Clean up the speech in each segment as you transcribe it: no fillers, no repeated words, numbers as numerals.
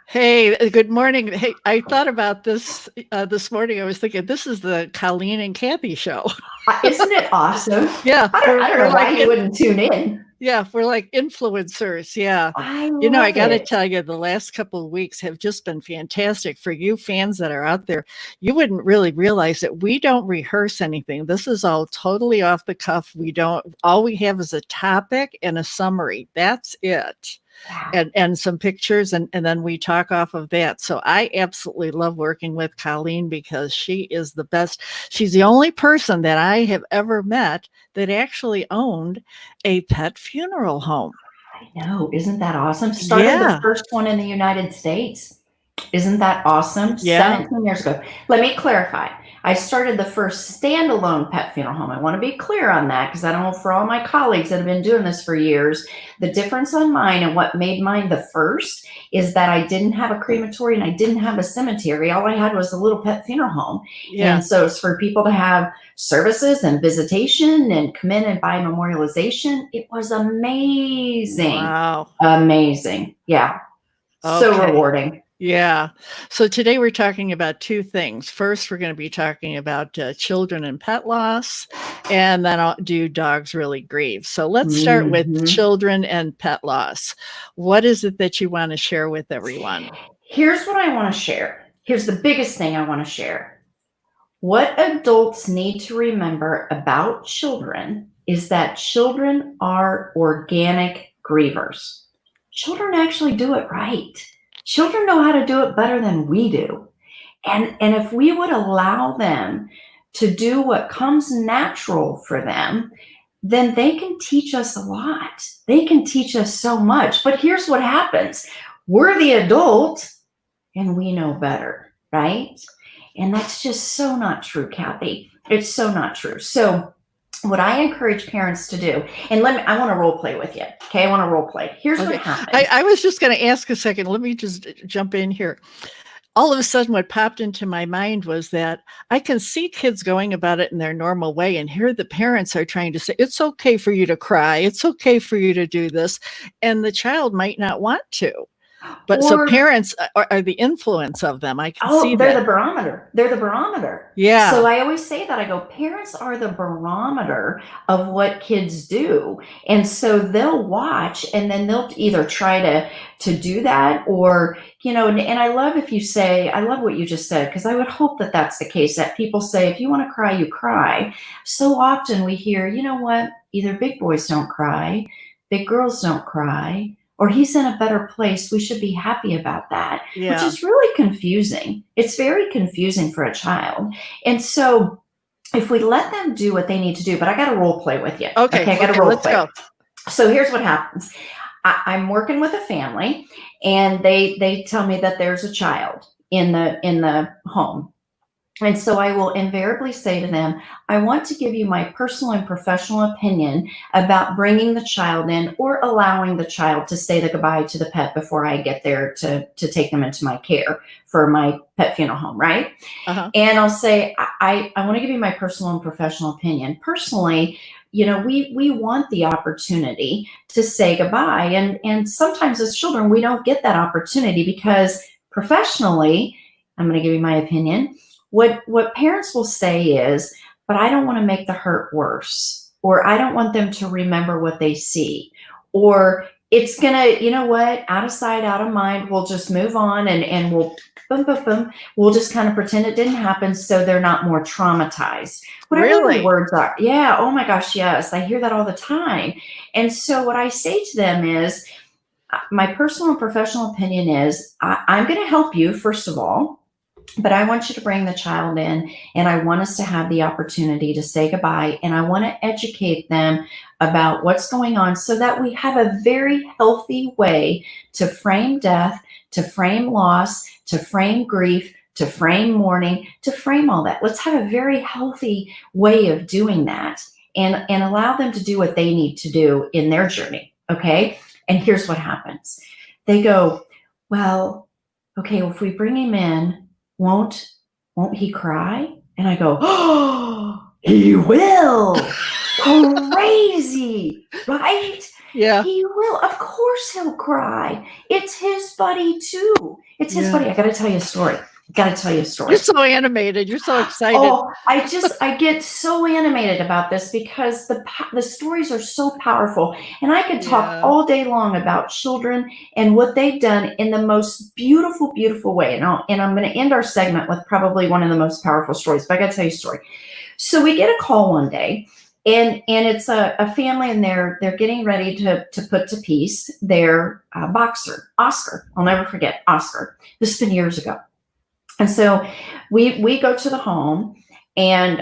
Hey, good morning. Hey, I thought about this this morning. I was thinking, this is the Coleen and Kathy show. Isn't it awesome? Yeah. I don't know why you wouldn't tune in. Yeah, we're like influencers. Yeah. I got to it. tell you, the last couple of weeks have just been fantastic for you fans that are out there. You wouldn't really realize that we don't rehearse anything. This is all totally off the cuff. All we have is a topic and a summary. That's it. Yeah. And some pictures, and then we talk off of that. So I absolutely love working with Coleen because she is the best. She's the only person that I have ever met that actually owned a pet funeral home. I know. Isn't that awesome? Started the first one in the United States. Isn't that awesome? Yeah. 17 years ago. Let me clarify. I started the first standalone pet funeral home. I want to be clear on that because I don't know, for all my colleagues that have been doing this for years, the difference on mine and what made mine the first is that I didn't have a crematory and I didn't have a cemetery. All I had was a little pet funeral home. Yeah. And so it's for people to have services and visitation and come in and buy memorialization. It was amazing. Wow. Amazing. Yeah. Okay. So rewarding. Yeah. So today we're talking about two things. First, we're going to be talking about children and pet loss, and then I'll do dogs really grieve. So let's start with children and pet loss. What is it that you want to share with everyone? Here's what I want to share. Here's the biggest thing I want to share. What adults need to remember about children is that children are organic grievers. Children actually do it right. Children know how to do it better than we do. And if we would allow them to do what comes natural for them, then they can teach us a lot. They can teach us so much. But here's what happens. We're the adult and we know better, right? And that's just so not true, Kathy. It's so not true. So what I encourage parents to do, and I want to role play with you. Okay, I want to role play. Here's what happens. I was just going to ask a second. Let me just jump in here. All of a sudden, what popped into my mind was that I can see kids going about it in their normal way, and here the parents are trying to say, it's okay for you to cry. It's okay for you to do this. And the child might not want to. But so parents are the influence of them. I can see that. They're the barometer. They're the barometer. Yeah. So I always say that. I go, parents are the barometer of what kids do. And so they'll watch and then they'll either try to do that or, and I love if you say, I love what you just said, because I would hope that that's the case, that people say, if you want to cry, you cry. So often we hear, you know what, either big boys don't cry, big girls don't cry, or he's in a better place. We should be happy about that, which is really confusing. It's very confusing for a child. And so if we let them do what they need to do, but I got to role play with you. Okay, I got to role play. Go. So here's what happens. I'm working with a family and they tell me that there's a child in the home. And so I will invariably say to them, I want to give you my personal and professional opinion about bringing the child in or allowing the child to say the goodbye to the pet before I get there to take them into my care for my pet funeral home, right? Uh-huh. And I'll say, I want to give you my personal and professional opinion. Personally, we want the opportunity to say goodbye. And sometimes as children, we don't get that opportunity because professionally, I'm going to give you my opinion. What parents will say is, but I don't want to make the hurt worse, or I don't want them to remember what they see, or it's going to, out of sight, out of mind, we'll just move on and we'll we'll just kind of pretend it didn't happen so they're not more traumatized. Whatever the words are. Yeah. Oh my gosh. Yes. I hear that all the time. And so what I say to them is, my personal and professional opinion is, I'm going to help you, first of all, but I want you to bring the child in and I want us to have the opportunity to say goodbye. And I want to educate them about what's going on so that we have a very healthy way to frame death, to frame loss, to frame grief, to frame mourning, to frame all that. Let's have a very healthy way of doing that. and allow them to do what they need to do in their journey. Okay. And here's what happens. They go, well, okay, well, if we bring him in, won't he cry? And I go, oh, he will. Crazy, right? Yeah. He will. Of course he'll cry. It's his buddy too. It's his buddy. I got to tell you a story. You're so animated. You're so excited. Oh, I get so animated about this because the stories are so powerful, and I could talk all day long about children and what they've done in the most beautiful, beautiful way. And I'm going to end our segment with probably one of the most powerful stories, but I got to tell you a story. So we get a call one day, and it's a family, and they're getting ready to put to peace their boxer, Oscar. I'll never forget Oscar. This has been years ago. And so we go to the home, and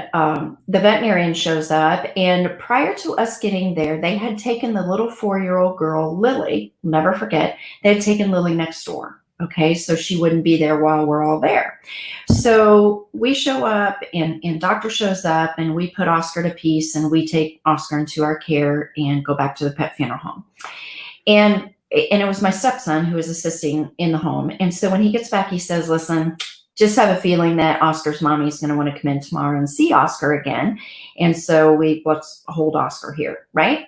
the veterinarian shows up. And prior to us getting there, they had taken the little 4-year-old girl, Lily, never forget, they had taken Lily next door. Okay, so she wouldn't be there while we're all there. So we show up, and doctor shows up, and we put Oscar to peace, and we take Oscar into our care and go back to the pet funeral home. And it was my stepson who was assisting in the home. And so when he gets back, he says, listen, just have a feeling that Oscar's mommy is going to want to come in tomorrow and see Oscar again. And so let's hold Oscar here, right?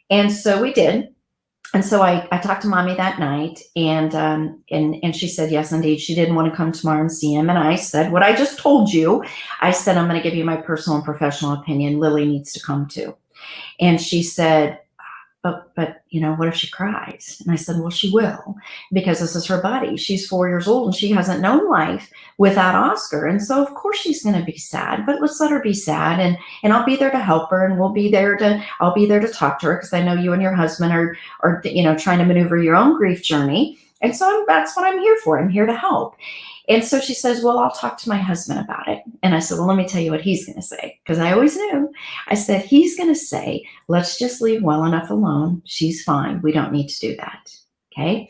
And so we did. And so I talked to mommy that night, and she said, yes, indeed, she didn't want to come tomorrow and see him. And I said, what I just told you, I said, I'm going to give you my personal and professional opinion. Lily needs to come too. And she said, but what if she cries? And I said, well, she will, because this is her buddy. She's 4 years old, and she hasn't known life without Oscar. And so of course she's going to be sad, but let's let her be sad. And I'll be there to help her, and I'll be there to talk to her, because I know you and your husband are trying to maneuver your own grief journey. And so that's what I'm here for. I'm here to help. And so she says, well, I'll talk to my husband about it. And I said, well, let me tell you what he's going to say, because I always knew. I said, he's going to say, let's just leave well enough alone. She's fine. We don't need to do that. Okay.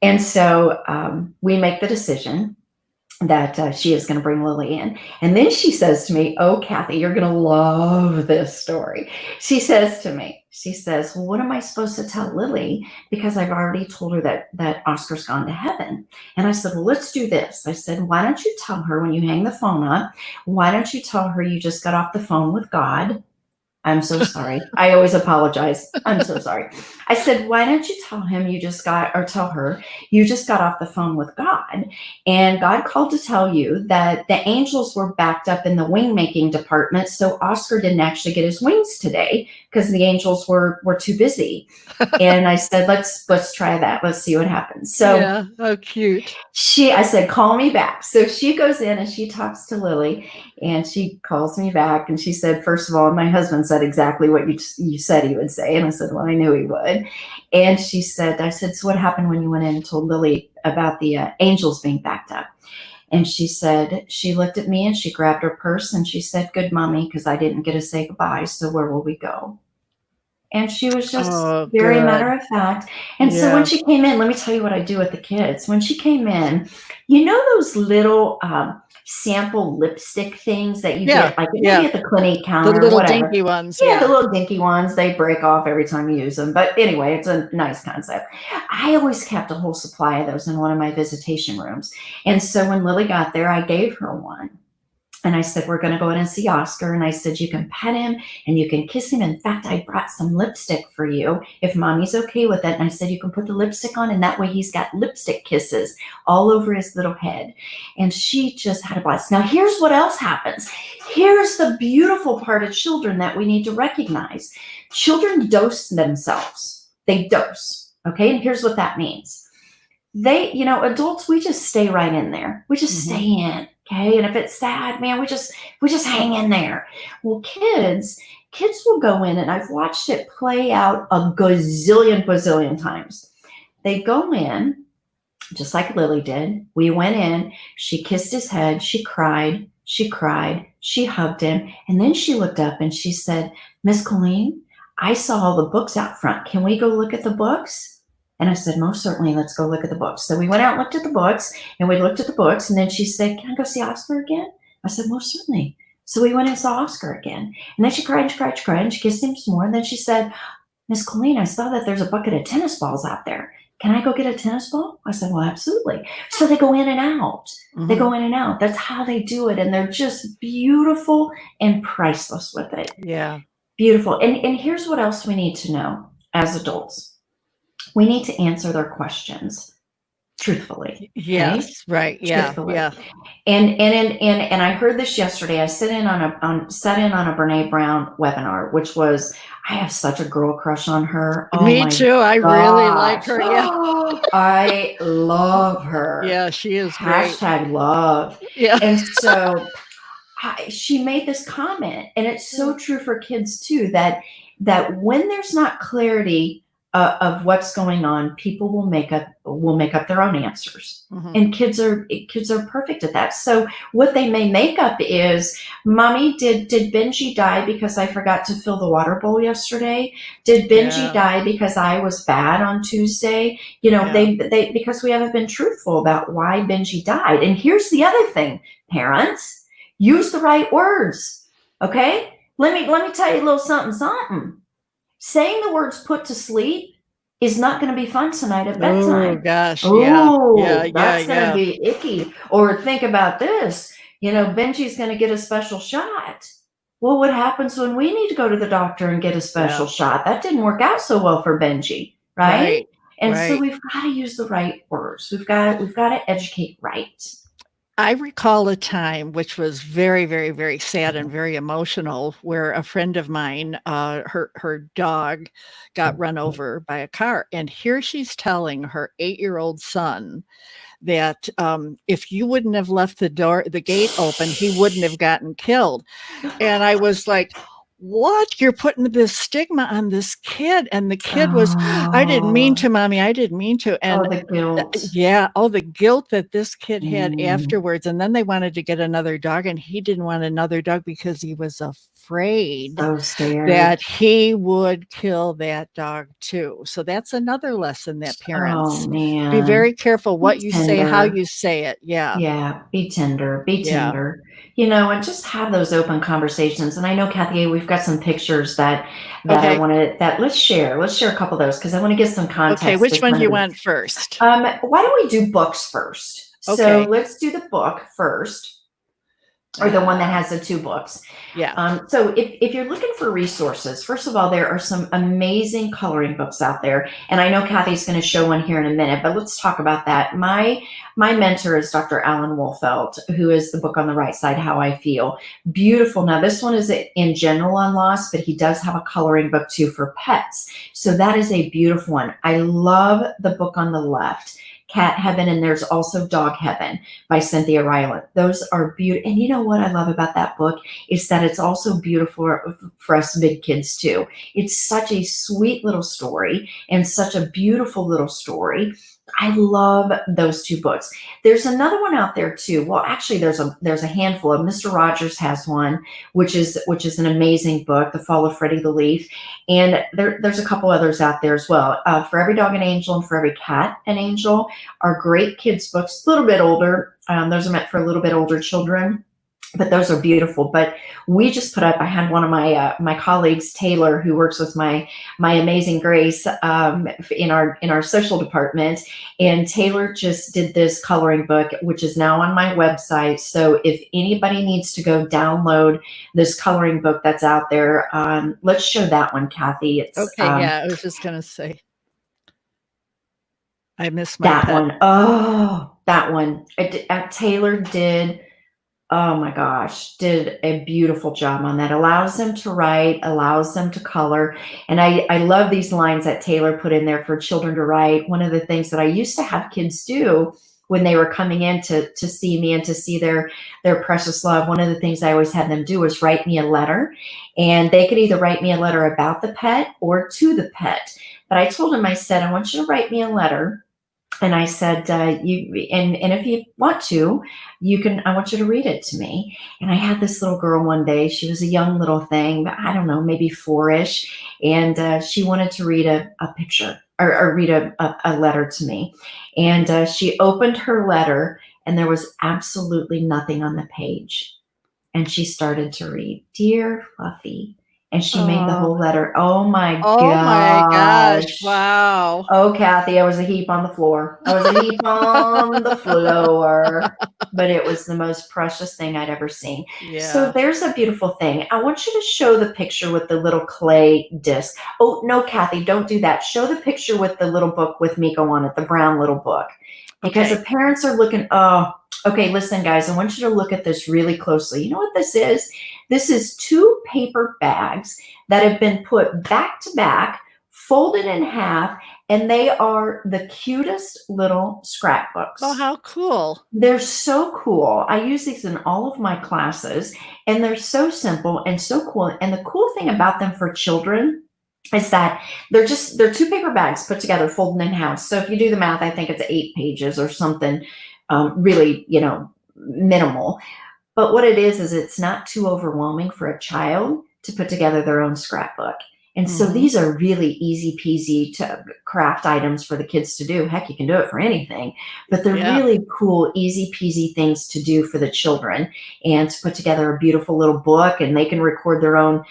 And so we make the decision that she is going to bring Lily in. And then she says to me, oh, Kathy, you're going to love this story. She says to me, well, what am I supposed to tell Lily? Because I've already told her that Oscar's gone to heaven. And I said, well, let's do this. I said, why don't you tell her when you hang the phone up, why don't you tell her you just got off the phone with God? I'm so sorry. I always apologize. I'm so sorry. I said, why don't you tell her you just got off the phone with God, and God called to tell you that the angels were backed up in the wing making department. So Oscar didn't actually get his wings today because the angels were too busy. And I said, let's try that. Let's see what happens. So yeah, how cute. I said, call me back. So she goes in and she talks to Lily, and she calls me back, and she said, first of all, my husband said exactly what you said he would say. And I said, well, I knew he would. And I said, so what happened when you went in and told Lily about the angels being backed up? And she said, she looked at me and she grabbed her purse and she said, good, mommy, because I didn't get to say goodbye. So where will we go? And she was just very matter of fact. And so when she came in, let me tell you what I do with the kids. When she came in, those little sample lipstick things that you get, like at the Clinique counter, the little or whatever. dinky ones. Yeah, the little dinky ones. They break off every time you use them. But anyway, it's a nice concept. I always kept a whole supply of those in one of my visitation rooms. And so when Lily got there, I gave her one. And I said, we're going to go in and see Oscar. And I said, you can pet him and you can kiss him. In fact, I brought some lipstick for you if mommy's okay with it. And I said, you can put the lipstick on, and that way he's got lipstick kisses all over his little head. And she just had a blast. Now, here's what else happens. Here's the beautiful part of children that we need to recognize. Children dose themselves. They dose. Okay. And here's what that means. Adults, we just stay right in there. We just stay in. Okay. And if it's sad, man, we just hang in there. Well, kids will go in, and I've watched it play out a bazillion times. They go in just like Lily did. We went in, she kissed his head. She cried, she hugged him. And then she looked up and she said, Miss Coleen, I saw all the books out front. Can we go look at the books? And I said, most certainly, let's go look at the books. So we went out and looked at the books, and we looked at the books. And then she said, can I go see Oscar again? I said, most certainly. So we went and saw Oscar again. And then she cried and she cried and she cried and she kissed him some more. And then she said, Miss Coleen, I saw that there's a bucket of tennis balls out there. Can I go get a tennis ball? I said, well, absolutely. So they go in and out. They go in and out. That's how they do it. And they're just beautiful and priceless with it. Yeah. Beautiful. And here's what else we need to know as adults. We need to answer their questions truthfully. Yes. Okay? Right. Yeah. Truthfully. Yeah. And I heard this yesterday. I sat in on a Brene Brown webinar, which was, I have such a girl crush on her. Oh, Me too. I really like her. Yeah. I love her. Yeah, she is great. Hashtag love. Yeah. And so she made this comment, and it's so true for kids too, that when there's not clarity of what's going on, people will make up their own answers. And kids are perfect at that. So what they may make up is, Mommy, did Benji die because I forgot to fill the water bowl yesterday? Did Benji die because I was bad on Tuesday? They because we haven't been truthful about why Benji died. And here's the other thing, parents, use the right words. Okay? Let me tell you a little something. Saying the words put to sleep is not going to be fun tonight at bedtime. Oh, gosh. That's going to be icky. Or think about this. Benji's going to get a special shot. Well, what happens when we need to go to the doctor and get a special shot? That didn't work out so well for Benji, right? So we've got to use the right words. We've got to educate right. I recall a time which was very, very, very sad and very emotional, where a friend of mine, her dog got run over by a car. And here she's telling her 8-year-old son that if you wouldn't have left the gate open, he wouldn't have gotten killed. And I was like, what? You're putting this stigma on this kid. And the kid was, I didn't mean to, Mommy. I didn't mean to. And the guilt. The guilt that this kid had afterwards. And then they wanted to get another dog, and he didn't want another dog because he was afraid that he would kill that dog too. So that's another lesson that parents be very careful what you say, how you say it. Yeah. Be tender. And just have those open conversations. And I know, Kathy, we've got some pictures that I wanted that let's share a couple of those, because I want to get some context. Okay, which one do you want first? Why don't we do books first? Okay. So let's do the book first. Or the one that has the 2 books. Yeah. So if you're looking for resources, first of all, there are some amazing coloring books out there. And I know Kathy's going to show one here in a minute, but let's talk about that. My mentor is Dr. Alan Wolfelt, who is the book on the right side, How I Feel. Beautiful. Now, this one is in general on loss, but he does have a coloring book too for pets. So that is a beautiful one. I love the book on the left, Cat Heaven, and there's also Dog Heaven by Cynthia Ryland. Those are beautiful. And you know what I love about that book is that it's also beautiful for us big kids too. It's such a sweet little story and such a beautiful little story. I love those 2 books. There's another one out there too. Well, actually, there's a handful of. Mr. Rogers has one, which is an amazing book, The Fall of Freddie the Leaf, and there's a couple others out there as well. For Every Dog an Angel and For Every Cat an Angel are great kids books, a little bit older. Those are meant for a little bit older children. But those are beautiful. But we just put up, I had one of my colleagues, Taylor, who works with my amazing Grace in our social department. And Taylor just did this coloring book, which is now on my website. So if anybody needs to go download this coloring book that's out there, let's show that one, Kathy. It's, I was just going to say. I miss my that pet. one. Oh, that one. Taylor did. Oh my gosh, did a beautiful job on that. Allows them to write, allows them to color. And I love these lines that Taylor put in there for children to write. One of the things that I used to have kids do when they were coming in to see me and to see their precious love, one of the things I always had them do was write me a letter. And they could either write me a letter about the pet or to the pet. But I told them, I said, I want you to write me a letter. And I said, and if you want to, I want you to read it to me. And I had this little girl one day, she was a young little thing, I don't know, maybe 4-ish. And she wanted to read a picture or read a letter to me. And she opened her letter and there was absolutely nothing on the page. and she started to read, "Dear Fluffy," and she made the Oh, whole letter. Oh my oh my gosh. gosh. Wow. Oh, Kathy, I was a heap on the floor. I was a heap on the floor, but it was the most precious thing I'd ever seen. So Yeah. there's a beautiful thing. I want you to show the picture with the little clay disc. Oh, no, Kathy, don't do that. Show the picture with the little book with Miko on it, the brown little book. Because Okay. the parents are looking, oh, okay, listen, guys, I want you to look at this really closely. You know what this is? This is 2 paper bags that have been put back to back, folded in half, and they are the cutest little Oh, scrapbooks. how cool. They're so cool. I use these in all of my classes, and they're so simple and so cool. And the cool thing about them for children is that they're 2 paper bags put together, folded in half. So if you do the math, I think it's 8 pages or something, really, minimal. But what it is it's not too overwhelming for a child to put together their own scrapbook. And so Mhm. these are really easy peasy to craft items for the kids to do. Heck, you can do it for anything, but they're Yeah. really cool, easy peasy things to do for the children and to put together a beautiful little book, and they can record their own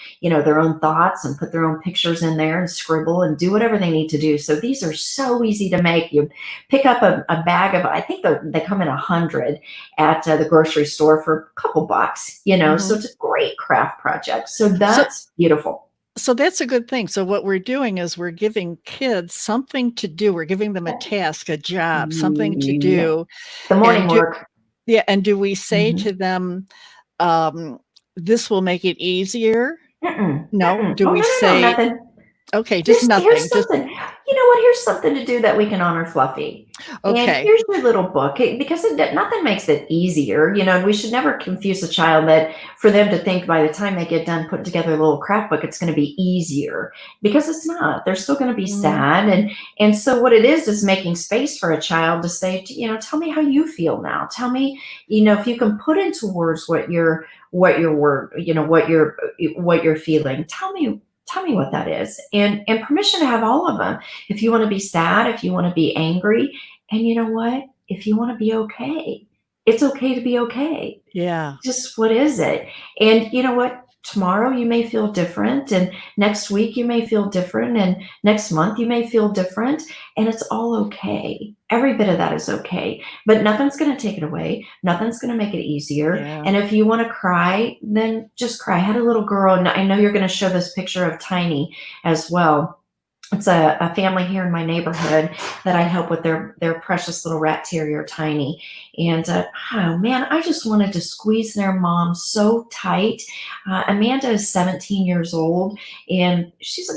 thoughts and put their own pictures in there and scribble and do whatever they need to do. So these are so easy to make. You pick up a bag of, I think they come in 100 at the grocery store for a couple bucks, so Mhm. it's a great craft project. So So that's beautiful. so that's a good thing. So what we're doing is we're giving kids something to do. We're giving them a task, a job, something to Yeah. do. The morning And work. do we say Mhm. to them, um, "This will make it easier"? Mm-mm, No? mm-mm. Do Oh, we no, say, nothing. "Okay, just Here's nothing, just" something. You know what? Here's something to do that we can honor Fluffy. And okay. here's your little book because nothing makes it easier. And we should never confuse a child that for them to think by the time they get done putting together a little craft book, it's going to be easier because it's not. They're still going to be Mm, sad. And so what it is making space for a child to say, tell me how you feel now. Tell me, if you can put into words what your word, what you're feeling. Tell me what that is, and permission to have all of them. If you want to be sad, if you want to be angry, and you know what, if you want to be okay, it's okay to be okay. yeah. Just what is it? And you know what, tomorrow you may feel different, and next week you may feel different, and next month you may feel different, and it's all okay. Every bit of that is okay, but nothing's going to take it away. Nothing's going to make it easier. Yeah. And if you want to cry, then just cry. I had a little girl, and I know you're going to show this picture of Tiny as well. It's a family here in my neighborhood that I help with their precious little rat terrier, Tiny. And oh man, I just wanted to squeeze their mom so tight. Amanda is 17 years old, and she's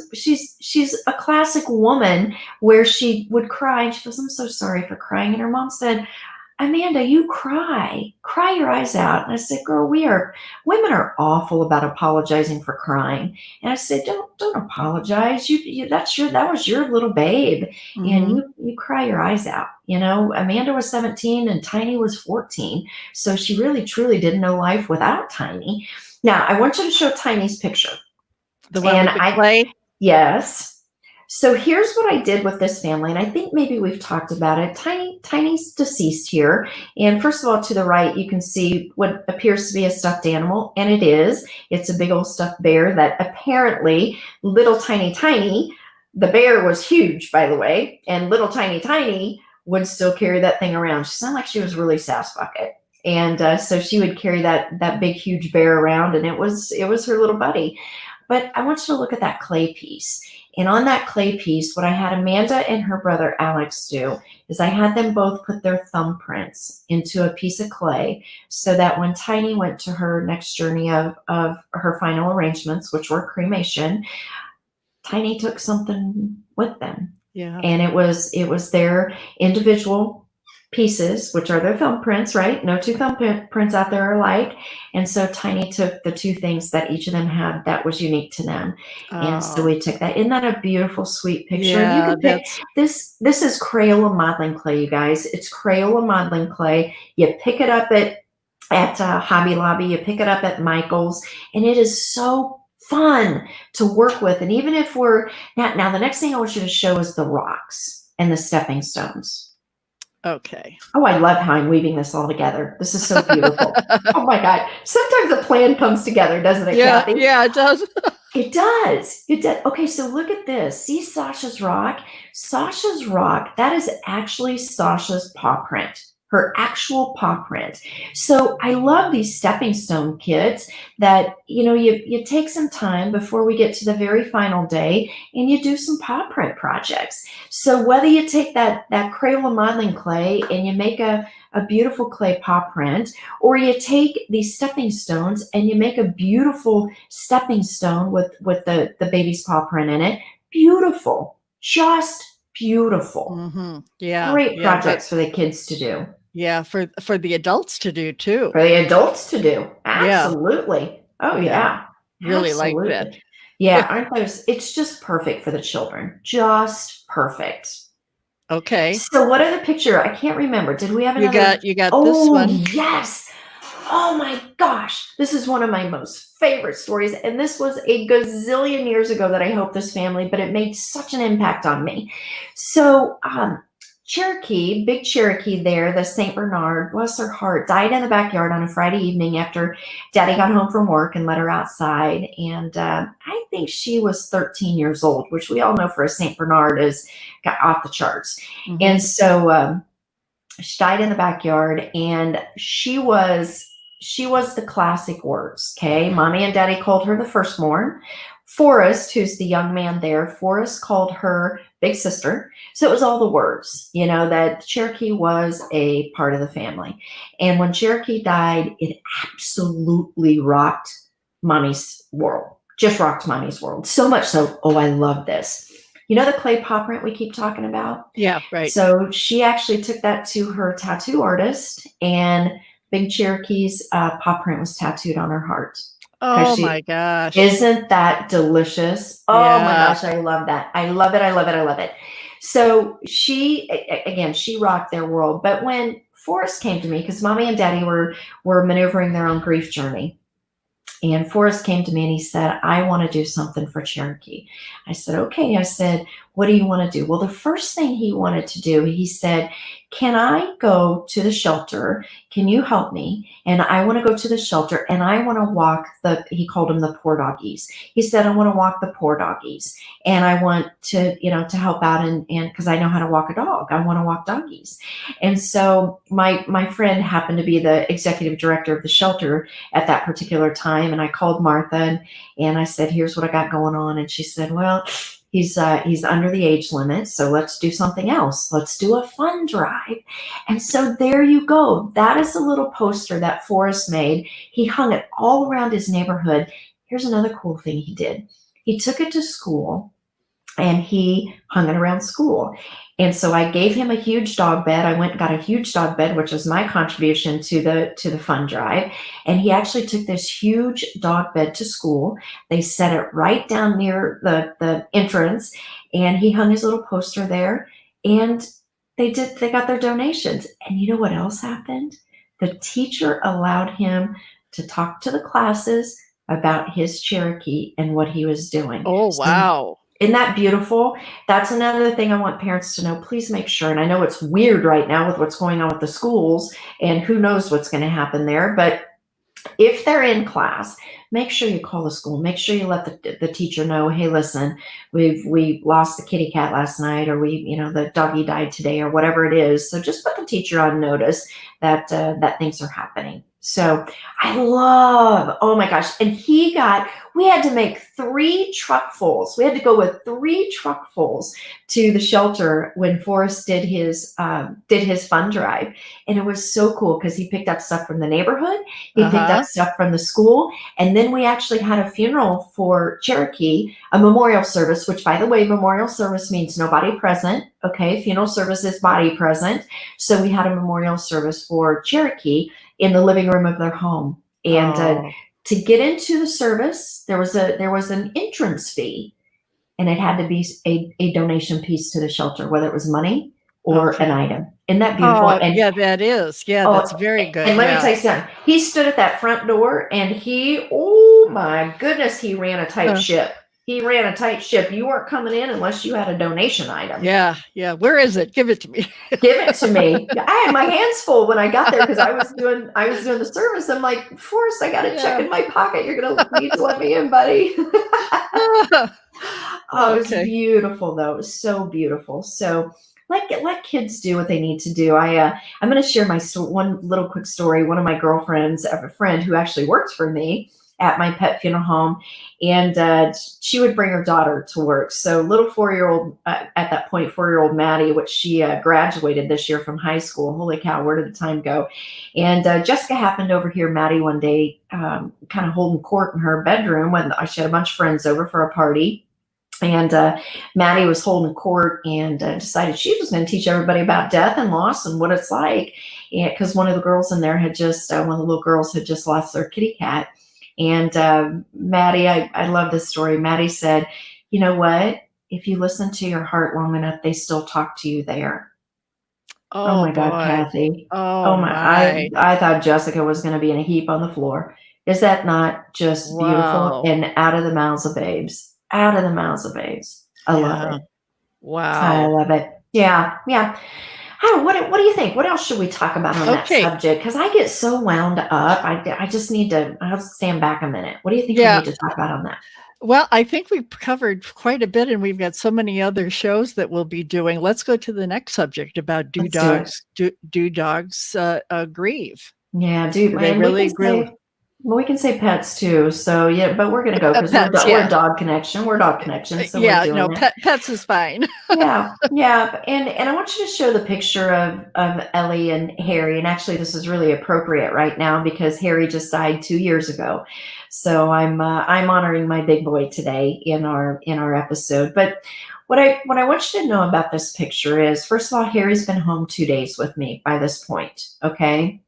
a classic woman where she would cry, and she goes, "I'm so sorry for crying." And her mom said, "Amanda, you cry your eyes out." And I said, "Girl, women are awful about apologizing for crying." And I said, "Don't apologize. That was your little babe, and Mhm. you cry your eyes out." Amanda was 17 and Tiny was 14, so she really truly didn't know life without Tiny. Now I want you to show Tiny's picture, The one and with the clay? yes. So here's what I did with this family, and I think maybe we've talked about it. Tiny's deceased here. And first of all, to the right, you can see what appears to be a stuffed animal, and it is. It's a big old stuffed bear that apparently little Tiny, the bear was huge, by the way, and little Tiny would still carry that thing around. She sounded like she was really sass bucket. And so she would carry that big, huge bear around, and it was her little buddy. But I want you to look at that clay piece. And on that clay piece, what I had Amanda and her brother Alex do is I had them both put their thumbprints into a piece of clay so that when Tiny went to her next journey of her final arrangements, which were cremation, Tiny took something with them. Yeah. And it was their individual pieces, which are their thumbprints, right? No two thumbprints out there are alike. And so Tiny took the two things that each of them had that was unique to them. And so Oh, we took that. Isn't that a beautiful, sweet picture? And you yeah, can pick that's this is Crayola modeling clay, you guys. It's Crayola modeling clay. You pick it up at Hobby Lobby, you pick it up at Michael's, and it is so fun to work with. And even if we're now the next thing I want you to show is the rocks and the stepping stones. Okay. Oh, I love how I'm weaving this all together. This is so beautiful. Oh my God. Sometimes a plan comes together, doesn't it, Yeah, Kathy? yeah, it does. It does. It does. Okay, so look at this. See Sasha's rock? Sasha's rock, that is actually Sasha's paw print, her actual paw print. So I love these stepping stone kits that, you take some time before we get to the very final day and you do some paw print projects. So whether you take that Crayola modeling clay and you make a beautiful clay paw print, or you take these stepping stones and you make a beautiful stepping stone with the baby's paw print in it. Beautiful, just beautiful. Yeah, Great yeah, projects for the kids to do. yeah, for the adults to do too. For the adults to do. Yeah, Absolutely. Oh yeah, yeah. really like that. Absolutely. Yeah, aren't those? It's just perfect for the children. Just perfect. Okay. So what other picture? I can't remember. Did we have You another? got this Oh, one. yes. Oh my gosh. This is one of my most favorite stories. And this was a gazillion years ago that I helped this family, but it made such an impact on me. So, Cherokee, big Cherokee there, the St. Bernard, bless her heart, died in the backyard on a Friday evening after Daddy got home from work and let her outside. And I think she was 13 years old, which we all know for a St. Bernard is got off the charts. And so she died in the backyard, and she was the classic words. Okay, mommy and daddy called her the firstborn. Forrest, who's the young man there, Forrest called her big sister. So it was all the words, that Cherokee was a part of the family. And when Cherokee died, it absolutely rocked mommy's world. Just rocked mommy's world. So much so, oh, I love this. You know the clay paw print we keep talking about? Yeah, right. So she actually took that to her tattoo artist, and Big Cherokee's paw print was tattooed on her heart. Oh my gosh. Isn't that delicious? Oh my gosh, I love that. I love it. I love it. I love it. So she rocked their world. But when Forrest came to me, because mommy and daddy were maneuvering their own grief journey, and Forrest came to me and he said, I want to do something for Cherokee. I said, okay. I said, what do you want to do? Well, the first thing he wanted to do, he said, can I go to the shelter? Can you help me? And I want to go to the shelter and I want to walk he called them the poor doggies. He said, I want to walk the poor doggies and I want to, to help out and because I know how to walk a dog. I want to walk doggies. And so my friend happened to be the executive director of the shelter at that particular time. And I called Martha and I said, here's what I got going on. And she said, well, he's under the age limit, so let's do something else. Let's do a fun drive. And so there you go. That is a little poster that Forrest made. He hung it all around his neighborhood. Here's another cool thing he did. He took it to school and he hung it around school. And so I gave him a huge dog bed. I went and got a huge dog bed, which was my contribution to the fun drive. And he actually took this huge dog bed to school. They set it right down near the entrance, and he hung his little poster there. And they got their donations. And you know what else happened? The teacher allowed him to talk to the classes about his Cherokee and what he was doing. Oh, wow. Isn't that beautiful? That's another thing I want parents to know. Please make sure, and I know it's weird right now with what's going on with the schools and who knows what's going to happen there, but if they're in class, make sure you call the school. Make sure you let the teacher know, hey, listen, we lost the kitty cat last night, or the doggy died today, or whatever it is. So just put the teacher on notice that things are happening. So oh my gosh. And we had to make 3 truckfuls. We had to go with 3 truckfuls to the shelter when Forrest did his fun drive. And it was so cool because he picked up stuff from the neighborhood. He picked up stuff from the school. And then we actually had a funeral for Cherokee, a memorial service, which, by the way, memorial service means nobody present. Okay. Funeral service is body present. So we had a memorial service for Cherokee in the living room of their home. And to get into the service, there was an entrance fee, and it had to be a donation piece to the shelter, whether it was money or an item. Isn't that beautiful? Yeah, that is. Yeah, that's very good. And let me tell you something. He stood at that front door, and oh my goodness, he ran a tight ship. he ran a tight ship. You weren't coming in unless you had a donation item. Yeah. Yeah. Where is it? Give it to me. Give it to me. I had my hands full when I got there because I was doing the service. I'm like, Forrest, I got to check in my pocket. You're going to need to let me in, buddy. Oh, it was beautiful though. It was so beautiful. So let kids do what they need to do. I'm going to share my one little quick story. One of my girlfriends, I have a friend who actually works for me at my pet funeral home, and she would bring her daughter to work. So little 4-year-old, at that point, 4-year-old Maddie, which she graduated this year from high school. Holy cow, where did the time go? And Jessica happened over here, Maddie, one day, kind of holding court in her bedroom when she had a bunch of friends over for a party. And Maddie was holding court and decided she was going to teach everybody about death and loss and what it's like. Because one of the girls in there one of the little girls had just lost their kitty cat. And Maddie, I love this story. Maddie said, you know what? If you listen to your heart long enough, they still talk to you there. Oh my God, Kathy. Oh my. I thought Jessica was going to be in a heap on the floor. Is that not just beautiful? And out of the mouths of babes. Out of the mouths of babes. I love it. Wow. I love it. Yeah. Yeah. What do you think? What else should we talk about on that subject? Because I get so wound up. I just need to, I'll stand back a minute. What do you think we need to talk about on that? Well, I think we've covered quite a bit, and we've got so many other shows that we'll be doing. Let's go to the next subject about do dogs grieve? Yeah, do they really grieve? Well, we can say pets too. So yeah, but we're gonna go because we're a dog connection. We're dog connection. So yeah, no, pets is fine. yeah. And I want you to show the picture of Ellie and Harry. And actually, this is really appropriate right now because Harry just died 2 years ago. So I'm honoring my big boy today in our episode. But what I want you to know about this picture is, first of all, Harry's been home 2 days with me by this point. Okay.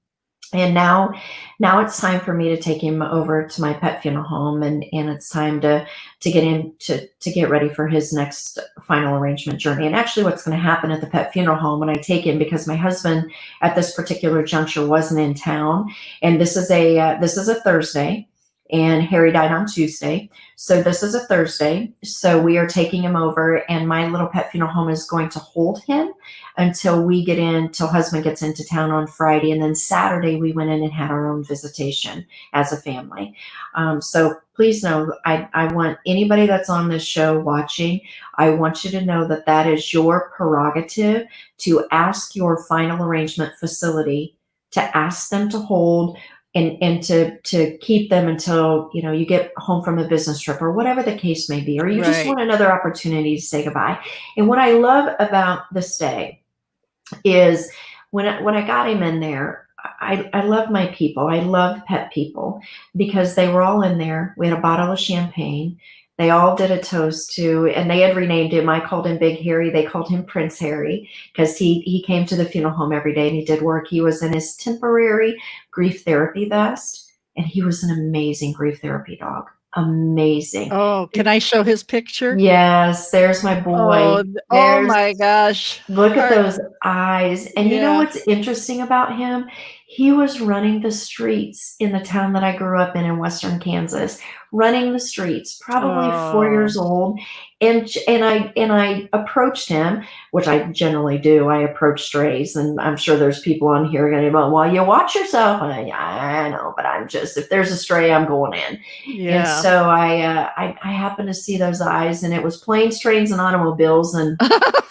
And now it's time for me to take him over to my pet funeral home, and it's time to get him to get ready for his next final arrangement journey. And actually what's going to happen at the pet funeral home when I take him, because my husband at this particular juncture wasn't in town, and this is a Thursday, and Harry died on Tuesday. So this is a Thursday. So we are taking him over, and my little pet funeral home is going to hold him until husband gets into town on Friday. And then Saturday we went in and had our own visitation as a family. So please know, I want anybody that's on this show watching, I want you to know that is your prerogative to ask your final arrangement facility to ask them to hold and to keep them until, you get home from a business trip or whatever the case may be, or you just want another opportunity to say goodbye. And what I love about this day is when I got him in there, I love my people. I love pet people because they were all in there. We had a bottle of champagne. They all did a toast to, and they had renamed him. I called him Big Harry. They called him Prince Harry because he came to the funeral home every day and he did work. He was in his temporary grief therapy vest, and he was an amazing grief therapy dog. Amazing. Oh, can I show his picture? Yes, there's my boy. Oh my gosh. Look at those eyes. And you know what's interesting about him? He was running the streets in the town that I grew up in Western Kansas, running the streets, probably 4 years old. And I approached him, which I generally do. I approach strays, and I'm sure there's people on here going, well, you watch yourself. I know, but I'm just, if there's a stray, I'm going in. Yeah. And so I happened to see those eyes, and it was planes, trains, and automobiles, and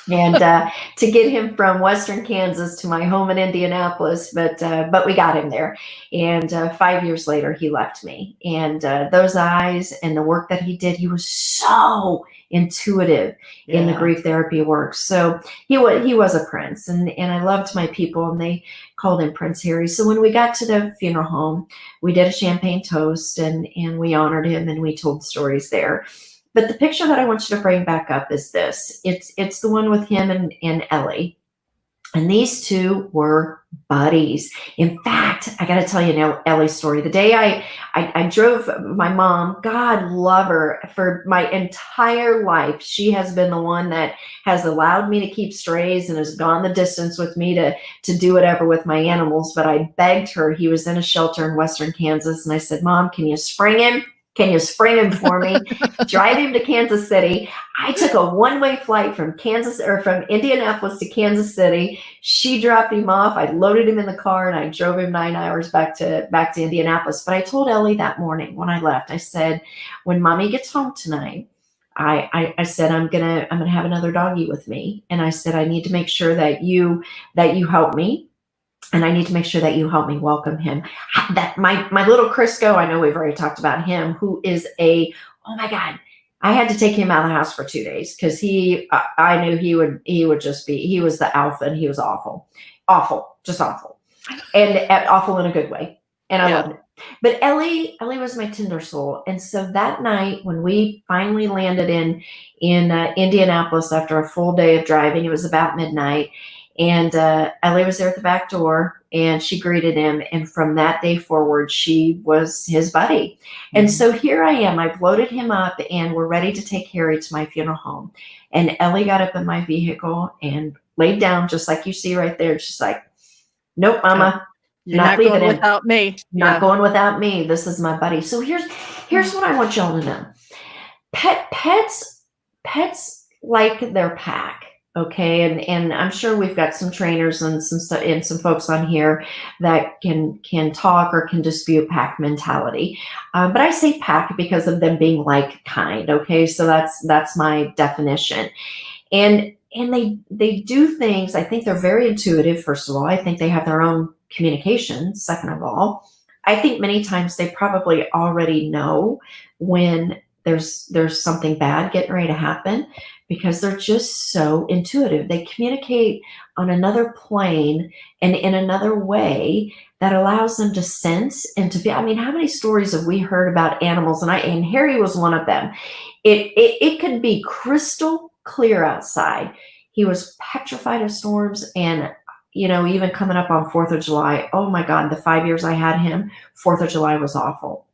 to get him from Western Kansas to my home in Indianapolis, but we got him there. And 5 years later, he left me. And those eyes and the work that he did, he was so intuitive in the grief therapy work. So he was a prince, and I loved my people, and they called him Prince Harry. So when we got to the funeral home, we did a champagne toast, and we honored him, and we told stories there. But the picture that I want you to bring back up is this. It's the one with him and Ellie. And these two were buddies. In fact, I got to tell you now Ellie's story. The day I drove my mom, God love her, for my entire life, she has been the one that has allowed me to keep strays and has gone the distance with me to do whatever with my animals. But I begged her. He was in a shelter in Western Kansas. And I said, Mom, can you spring him? Can you frame him for me? Drive him to Kansas City. I took a one-way flight from Indianapolis to Kansas City. She dropped him off. I loaded him in the car and I drove him 9 hours back to Indianapolis. But I told Ellie that morning when I left, I said, when mommy gets home tonight, I said, I'm gonna have another doggy with me. And I said, I need to make sure that you help me. And I need to make sure that you help me welcome him. That my little Crisco, I know we've already talked about him, who is oh my God. I had to take him out of the house for 2 days because I knew he would just be, he was the alpha and he was awful, just awful. And awful in a good way. And I loved it. But Ellie was my Tinder soul. And so that night when we finally landed in Indianapolis after a full day of driving, it was about midnight. And Ellie was there at the back door and she greeted him. And from that day forward, she was his buddy. Mm-hmm. And so here I am. I've loaded him up and we're ready to take Harry to my funeral home. And Ellie got up in my vehicle and laid down just like you see right there. She's like, nope, Mama. You're not going without me. Not going without me. This is my buddy. So here's what I want y'all to know. Pets like their pack. Okay. And I'm sure we've got some trainers and some folks on here that can talk or can dispute pack mentality. But I say pack because of them being like kind. Okay. So that's my definition. And they do things. I think they're very intuitive. First of all, I think they have their own communication. Second of all, I think many times they probably already know when there's something bad getting ready to happen because they're just so intuitive. They communicate on another plane and in another way that allows them to sense and to feel. I mean, how many stories have we heard about animals? And Harry was one of them. It could be crystal clear outside. He was petrified of storms. And even coming up on 4th of July, oh my God, the 5 years I had him, 4th of July was awful.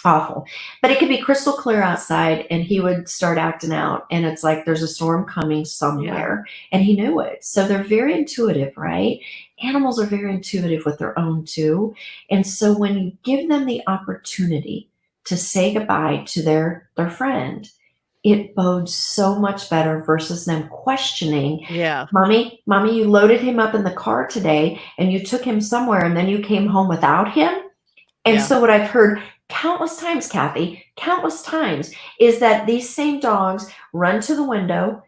But it could be crystal clear outside and he would start acting out and it's like there's a storm coming somewhere and he knew it. So they're very intuitive, right? Animals are very intuitive with their own too. And so when you give them the opportunity to say goodbye to their friend, it bodes so much better versus them questioning. Yeah. Mommy, you loaded him up in the car today and you took him somewhere and then you came home without him. And so what I've heard countless times, Kathy, is that these same dogs run to the window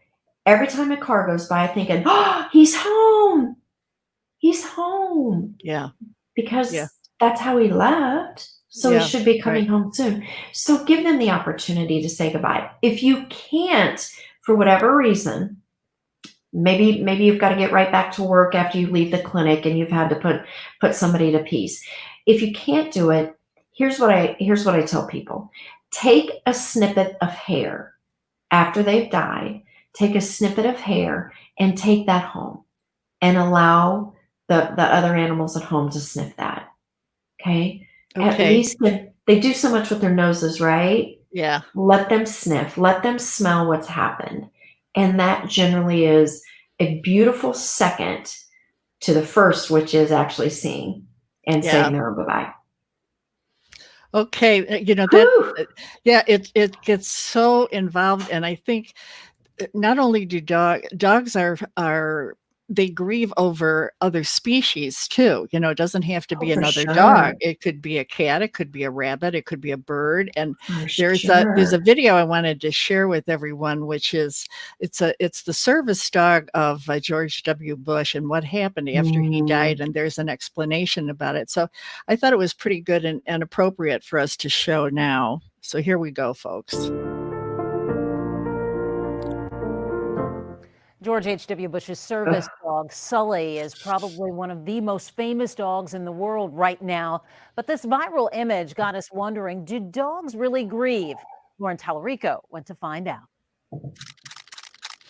every time a car goes by thinking, oh, he's home. Yeah. Because that's how he left. So he should be coming home soon. So give them the opportunity to say goodbye. If you can't, for whatever reason, maybe you've got to get right back to work after you leave the clinic and you've had to put somebody to peace. If you can't do it, here's what I tell people. Take a snippet of hair after they've died. Take a snippet of hair and take that home and allow the other animals at home to sniff that. Okay? At least they do so much with their noses, right? Yeah. Let them sniff. Let them smell what's happened. And that generally is a beautiful second to the first, which is actually seeing and saying their bye-bye. Okay. It gets so involved. And I think not only do dogs are they grieve over other species too. It doesn't have to be another dog. It could be a cat. It could be a rabbit. It could be a bird. And there's a video I wanted to share with everyone, which is it's the service dog of George W. Bush and what happened after he died. And there's an explanation about it. So I thought it was pretty good and appropriate for us to show now. So here we go, folks. George H.W. Bush's service dog, Sully, is probably one of the most famous dogs in the world right now. But this viral image got us wondering, do dogs really grieve? Lauren Talarico went to find out.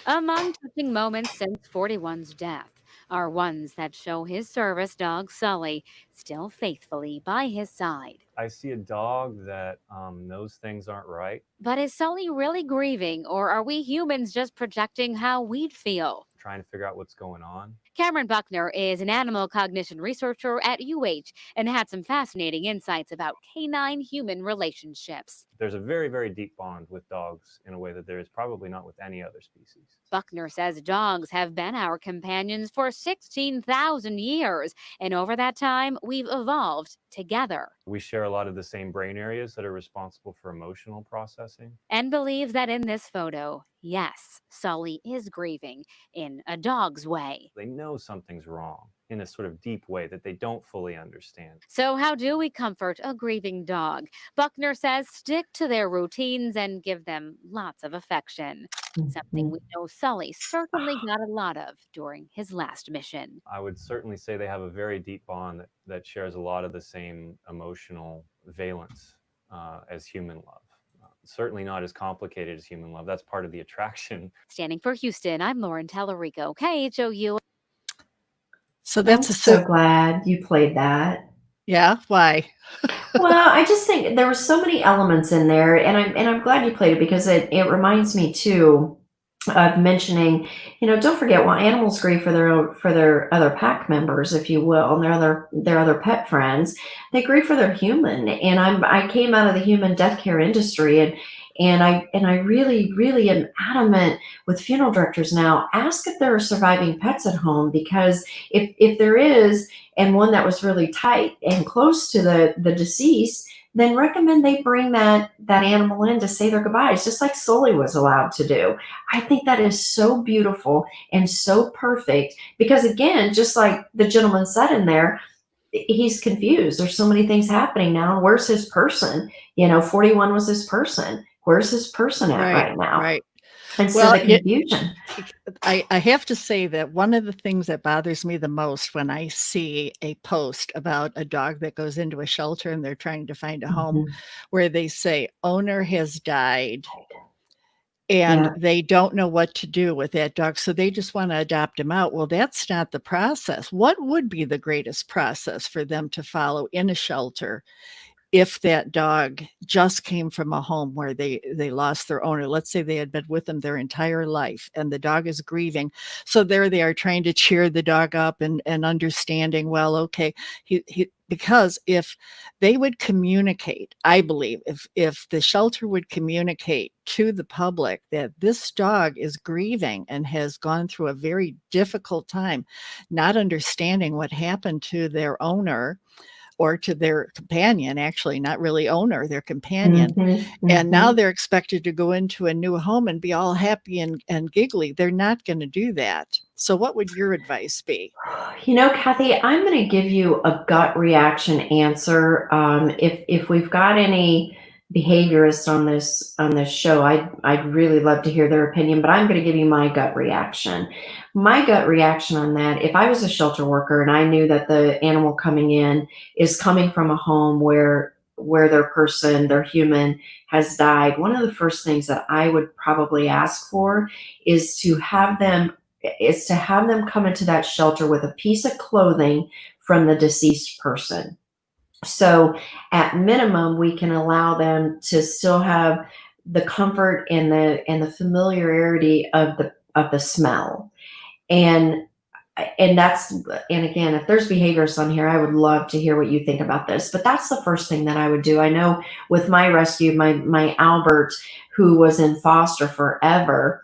Among touching moments since 41's death are ones that show his service dog, Sully, still faithfully by his side. I see a dog that knows things aren't right. But is Sully really grieving, or are we humans just projecting how we'd feel? trying to figure out what's going on. Cameron Buckner is an animal cognition researcher at UH and had some fascinating insights about canine-human relationships. There's a very, very deep bond with dogs in a way that there is probably not with any other species. Buckner says dogs have been our companions for 16,000 years, and over that time, we've evolved together. We share a lot of the same brain areas that are responsible for emotional processing. And believes that in this photo, yes, Sully is grieving in a dog's way. They know something's wrong in a sort of deep way that they don't fully understand. So how do we comfort a grieving dog? Buckner says stick to their routines and give them lots of affection. Something we know Sully certainly got a lot of during his last mission. I would certainly say they have a very deep bond that shares a lot of the same emotional valence as human love. Certainly not as complicated as human love. That's part of the attraction. Standing for Houston, I'm Lauren Tallarico, KHOU. So that's I'm so glad you played that. Yeah, why? Well, I just think there were so many elements in there, and I'm glad you played it because it reminds me too of mentioning, don't forget, while animals grieve for their other pack members, if you will, and their other pet friends, they grieve for their human. And I came out of the human death care industry, and I really, really am adamant with funeral directors now, ask if there are surviving pets at home, because if there is, and one that was really tight and close to the deceased, then recommend they bring that animal in to say their goodbyes, just like Sully was allowed to do. I think that is so beautiful and so perfect, because again, just like the gentleman said in there, he's confused. There's so many things happening now. Where's his person? 41 was his person. Where's his person at right now? Right. And so the confusion. I have to say that one of the things that bothers me the most when I see a post about a dog that goes into a shelter and they're trying to find a home, where they say owner has died and they don't know what to do with that dog, so they just want to adopt him out. Well, that's not the process. What would be the greatest process for them to follow in a shelter if that dog just came from a home where they lost their owner? Let's say they had been with them their entire life and the dog is grieving. So there they are trying to cheer the dog up and understanding, well, okay, because if they would communicate, I believe, if the shelter would communicate to the public that this dog is grieving and has gone through a very difficult time, not understanding what happened to their owner, or to their companion, actually, not really owner, their companion. And now they're expected to go into a new home and be all happy and giggly. They're not going to do that. So what would your advice be? Kathy, I'm going to give you a gut reaction answer. If we've got any behaviorists on this show, I'd really love to hear their opinion, but I'm going to give you my gut reaction. My gut reaction on that, if I was a shelter worker and I knew that the animal coming in is coming from a home where their human has died, one of the first things that I would probably ask for is to have them come into that shelter with a piece of clothing from the deceased person. So at minimum, we can allow them to still have the comfort and the familiarity of the smell. And again, if there's behaviorists on here, I would love to hear what you think about this. But that's the first thing that I would do. I know with my rescue, my Albert, who was in foster forever,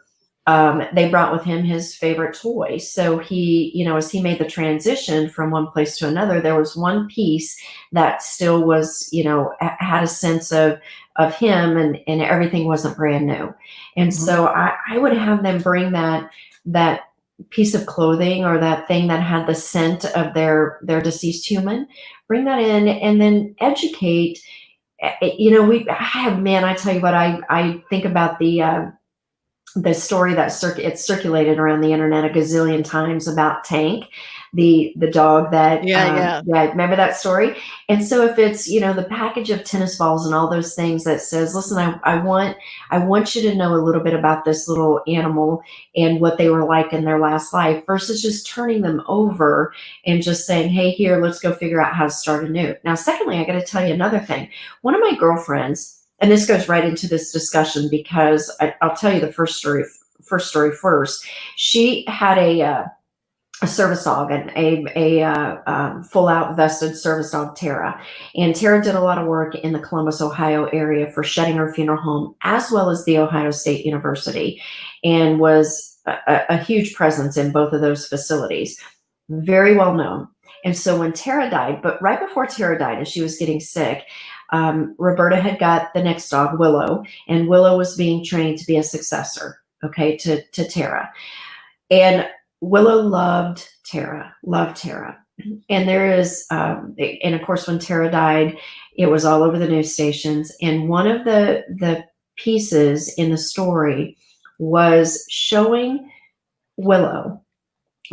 they brought with him his favorite toy. So he, as he made the transition from one place to another, there was one piece that still was, had a sense of him, and everything wasn't brand new. And so I would have them bring that piece of clothing or that thing that had the scent of their deceased human, bring that in, and then educate. I tell you what, I think about the story that it's circulated around the internet a gazillion times about Tank, the dog that remember that story? And so if it's the package of tennis balls and all those things that says, listen, I want you to know a little bit about this little animal and what they were like in their last life, versus just turning them over and just saying, hey, here, let's go figure out how to start anew. Now, secondly, I got to tell you another thing. One of my girlfriends, and this goes right into this discussion, because I'll tell you the first story first story first. She had a service dog, and a full out vested service dog, Tara. And Tara did a lot of work in the Columbus, Ohio area for Schettinger Funeral Home, as well as the Ohio State University, and was a huge presence in both of those facilities. Very well known. And so when Tara died, but right before Tara died, as she was getting sick, Roberta had got the next dog, Willow, and Willow was being trained to be a successor, okay, to Tara. And Willow loved Tara. And there is, and of course, when Tara died, it was all over the news stations. And one of the pieces in the story was showing Willow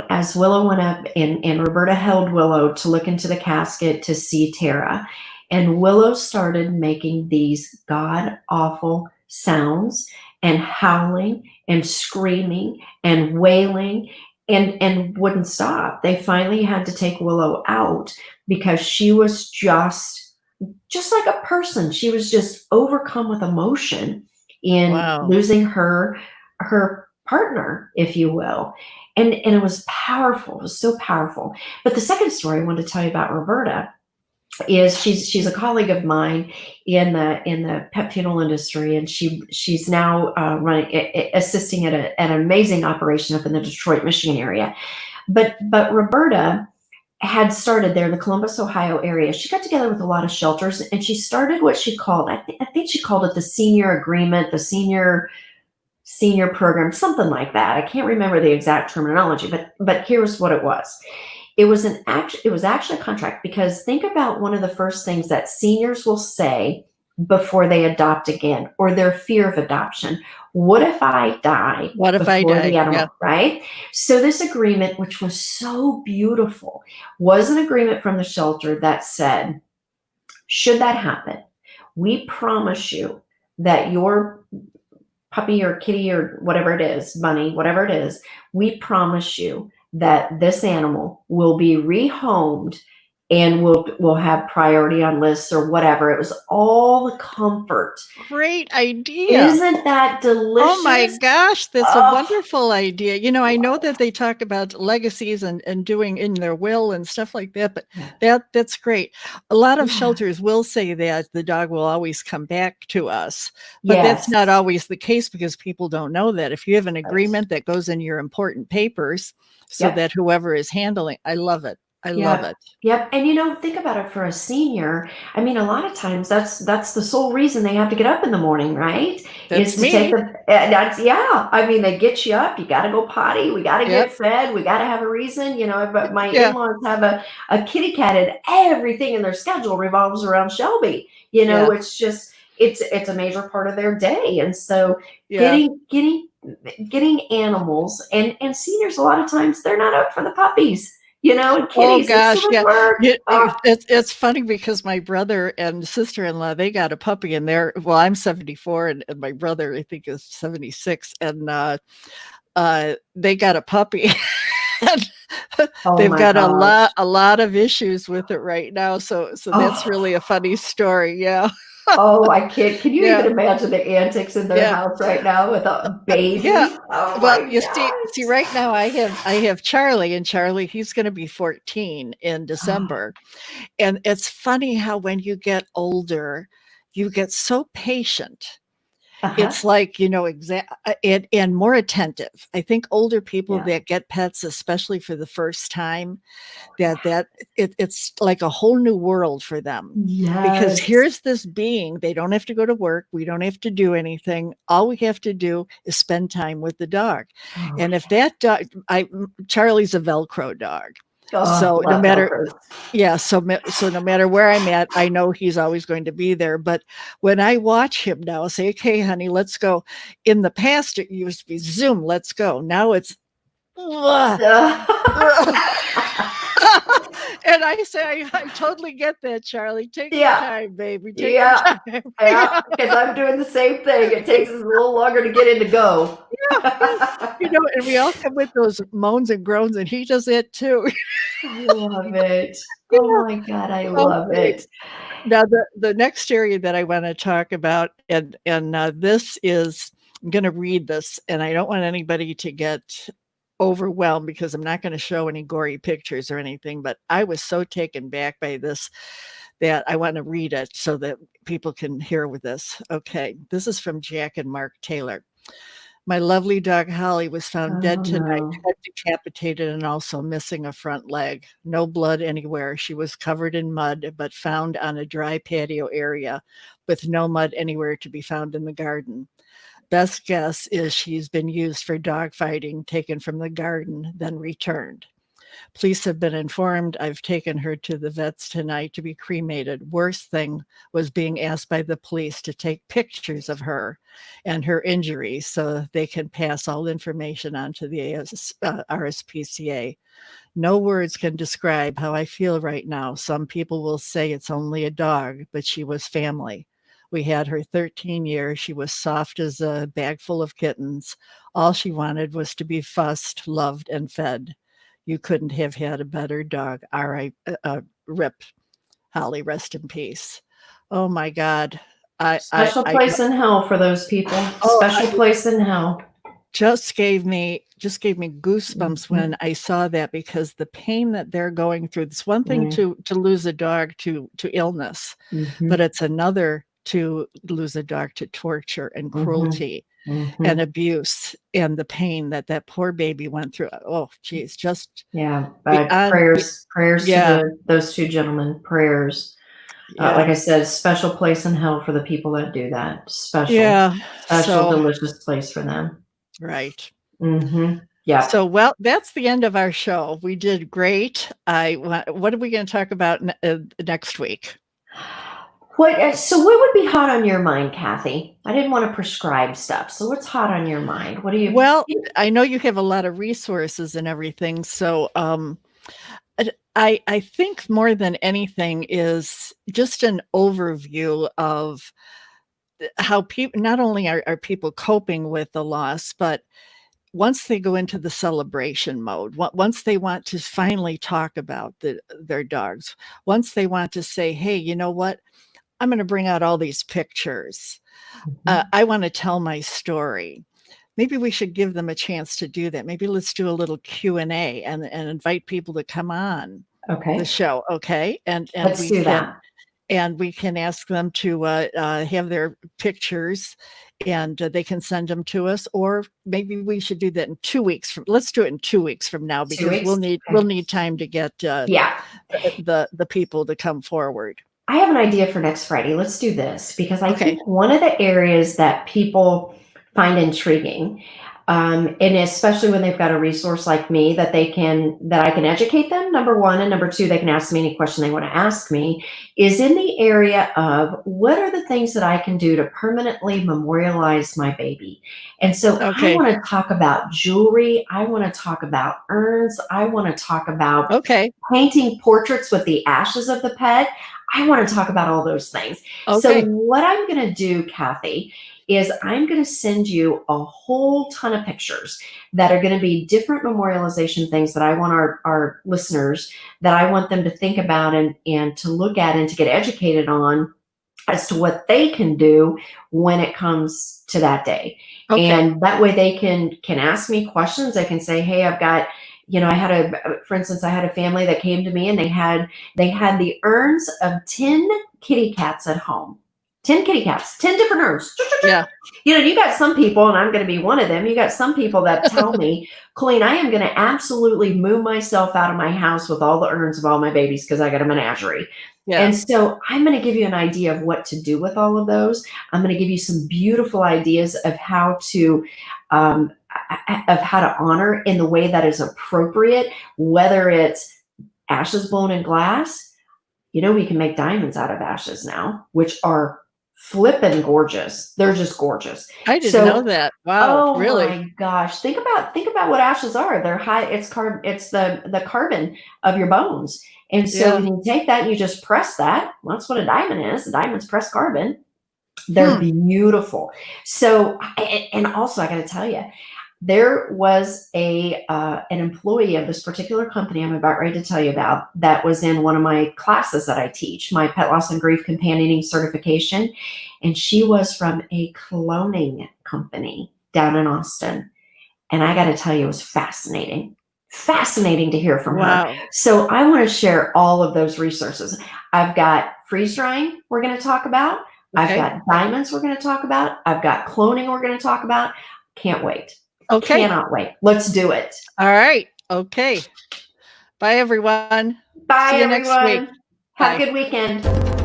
as Willow went up, and Roberta held Willow to look into the casket to see Tara. And Willow started making these god-awful sounds and howling and screaming and wailing, and wouldn't stop. They finally had to take Willow out because she was just like a person. She was just overcome with emotion in losing her partner, if you will. And it was powerful. It was so powerful. But the second story I wanted to tell you about Roberta is she's a colleague of mine in the pet funeral industry, and she's now assisting at an amazing operation up in the Detroit, Michigan area. But Roberta had started there in the Columbus, Ohio area. She got together with a lot of shelters, and she started what she called, I think she called it the senior agreement, the senior program, something like that. I can't remember the exact terminology, but here's what it was. It was actually a contract, because think about one of the first things that seniors will say before they adopt again, or their fear of adoption. What if I die? What if I die? The animal, yeah. Right? So this agreement, which was so beautiful, was an agreement from the shelter that said, should that happen, we promise you that your puppy or kitty or whatever it is, bunny, whatever it is, we promise you that this animal will be rehomed and will have priority on lists or whatever. It was all the comfort. Great idea. Isn't that delicious? Oh my gosh, that's a wonderful idea. You know, I know that they talk about legacies and doing in their will and stuff like that, but that's great. A lot of shelters will say that the dog will always come back to us, but that's not always the case, because people don't know that. If you have an agreement that goes in your important papers, so that whoever is handling, I love it. I love it. Yep. And think about it for a senior. I mean, a lot of times that's the sole reason they have to get up in the morning, right? That's me. Take I mean, they get you up. You got to go potty. We got to get fed. We got to have a reason. But my in-laws have a kitty cat, and everything in their schedule revolves around Shelby. It's just it's a major part of their day, and so getting animals and seniors, a lot of times they're not up for the puppies. And kitties. Oh gosh, it's funny, because my brother and sister-in-law, they got a puppy, and I'm 74, and my brother, I think, is 76, and they got a puppy. They've got a lot of issues with it right now, so that's really a funny story. Oh, I can't. Can you even imagine the antics in their house right now with a baby? Oh, well, you see, right now I have Charlie, and Charlie, he's going to be 14 in December. And it's funny how when you get older, you get so patient. It's like, and more attentive. I think older people that get pets, especially for the first time, it's like a whole new world for them. Because here's this being, they don't have to go to work. We don't have to do anything. All we have to do is spend time with the dog. And if that dog, Charlie's a Velcro dog. So no matter, so no matter where I'm at, I know he's always going to be there. But when I watch him now, I say, okay, honey, let's go. In the past, it used to be Zoom, let's go. Now it's, and I say, I totally get that, Charlie. Take your time, baby. Take your time. Because I'm doing the same thing. It takes us a little longer to get in to go. And we all come with those moans and groans, and he does it too. I love it. Oh my God, I love it. Now, the next area that I want to talk about, and this is I'm going to read this, and I don't want anybody to get overwhelmed because I'm not going to show any gory pictures or anything, but I was so taken back by this that I want to read it so that people can hear with this. Okay, this is from Jack and Mark Taylor. My lovely dog Holly was found dead tonight, head decapitated and also missing a front leg. No blood anywhere. She was covered in mud, but found on a dry patio area with no mud anywhere to be found in the garden. Best guess is she's been used for dog fighting, taken from the garden, then returned. Police have been informed. I've taken her to the vets tonight to be cremated. Worst thing was being asked by the police to take pictures of her and her injuries so they can pass all information on to the RSPCA. No words can describe how I feel right now. Some people will say it's only a dog, but she was family. We had her 13 years. She was soft as a bag full of kittens. All she wanted was to be fussed, loved, and fed. You couldn't have had a better dog. Rip, Holly, rest in peace. Oh my God. Special place in hell for those people. Special place in hell. Just gave me goosebumps when I saw that, because the pain that they're going through. It's one thing to lose a dog to illness, but it's another to lose a dog to torture and cruelty. And abuse and the pain that poor baby went through. Oh, geez, just prayers to those two gentlemen. Prayers. Like I said, special place in hell for the people that do that. Special, delicious place for them. Right. Yeah. So, well, that's the end of our show. We did great. What are we going to talk about next week? So what would be hot on your mind, Kathy? I didn't want to prescribe stuff. So what's hot on your mind? What do you? Well, I know you have a lot of resources and everything. So I think more than anything is just an overview of how people, not only are people coping with the loss, but once they go into the celebration mode, once they want to finally talk about their dogs, once they want to say, hey, you know what? I'm going to bring out all these pictures. I want to tell my story. Maybe we should give them a chance to do that. Maybe let's do a little Q&A and invite people to come on the show. Okay. And let's do that. And we can ask them to have their pictures, and they can send them to us. Or maybe we should do that in 2 weeks. Let's do it in 2 weeks from now, because we'll need time to get the people to come forward. I have an idea for next Friday. Let's do this, because I think one of the areas that people find intriguing, and especially when they've got a resource like me that I can educate them, number one, and number two, they can ask me any question they want to ask me, is in the area of what are the things that I can do to permanently memorialize my baby. And so I want to talk about jewelry. I want to talk about urns. I want to talk about painting portraits with the ashes of the pet. I want to talk about all those things. So what I'm going to do, Kathy, is I'm going to send you a whole ton of pictures that are going to be different memorialization things that I want our listeners, that I want them to think about and to look at and to get educated on as to what they can do when it comes to that day. And that way they can ask me questions. They can say, hey, I've got, for instance, I had a family that came to me and they had the urns of 10 kitty cats at home. 10 kitty cats, 10 different urns. Yeah. You got some people, and I'm going to be one of them. You got some people that tell me, Coleen, I am going to absolutely move myself out of my house with all the urns of all my babies because I got a menagerie. Yeah. And so I'm going to give you an idea of what to do with all of those. I'm going to give you some beautiful ideas of how to honor in the way that is appropriate, whether it's ashes blown in glass. We can make diamonds out of ashes now, which are flippin' gorgeous. They're just gorgeous. I didn't know that. Wow. Oh, really? My gosh. Think about what ashes are. They're high. It's the carbon of your bones. And so when you take that and you just press that, well, that's what a diamond is. A diamond's pressed carbon. They're beautiful. So, and also I got to tell you, there was an employee of this particular company I'm about ready to tell you about that was in one of my classes that I teach, my Pet Loss and Grief Companioning certification. And she was from a cloning company down in Austin. And I got to tell you, it was fascinating to hear from her. So I want to share all of those resources. I've got freeze drying we're going to talk about. I've got diamonds we're going to talk about. I've got cloning we're going to talk about. Can't wait. Okay. Cannot wait. Let's do it. All right. Okay. Bye, everyone. Bye, See you everyone. next week. Have Bye. a good weekend.